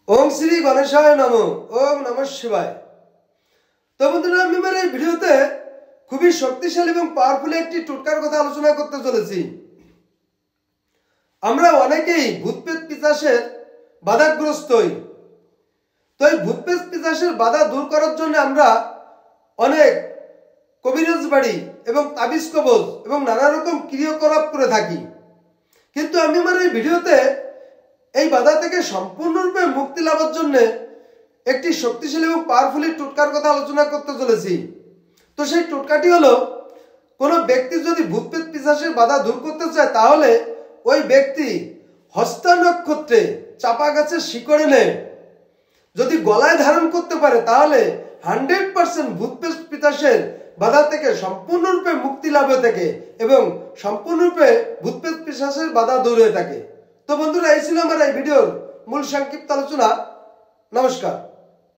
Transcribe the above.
ओम श्री गणेशाय नमो। ओम नमः शिवाय। तो बंधुरा आमि आमार এই ভিডিওতে খুবই শক্তিশালী এবং পাওয়ারফুল একটি টোটকার কথা আলোচনা করতে চলেছি। আমরা অনেকেই ভূতপ্রেত পিশাচের বাধাগ্রস্ত হই। তো এই ভূতপ্রেত পিশাচের বাধা দূর করার জন্য আমরা অনেক কবিরাজ বাড়ি এবং তাবিজ কবজ এবং নানা রকম ক্রিয়াকলাপ করে থাকি। কিন্তু আমি আমার এই ভিডিওতে এই বাধা থেকে সম্পূর্ণরূপে মুক্তি লাভের জন্য একটি শক্তিশালী এবং পাওয়ারফুল টোটকার কথা আলোচনা করতে চলেছি। তো সেই টোটকাটি হলো, কোনো ব্যক্তি যদি ভূতপ্রেত পিশাচের বাধা দূর করতে চায় তাহলে ওই ব্যক্তি হস্তা নক্ষত্রে চাপা গাছের শিকড় এনে যদি গলায় ধারণ করতে পারে তাহলে 100% ভূতপ্রেত পিশাচের বাধা থেকে সম্পূর্ণরূপে মুক্তি লাভ হয়ে থাকে এবং সম্পূর্ণরূপে ভূতপ্রেত পিশাচের বাধা দূর হয়ে থাকে। তো বন্ধুরা, এই ছিল আমার এই ভিডিওর মূল সংক্ষিপ্ত আলোচনা। নমস্কার।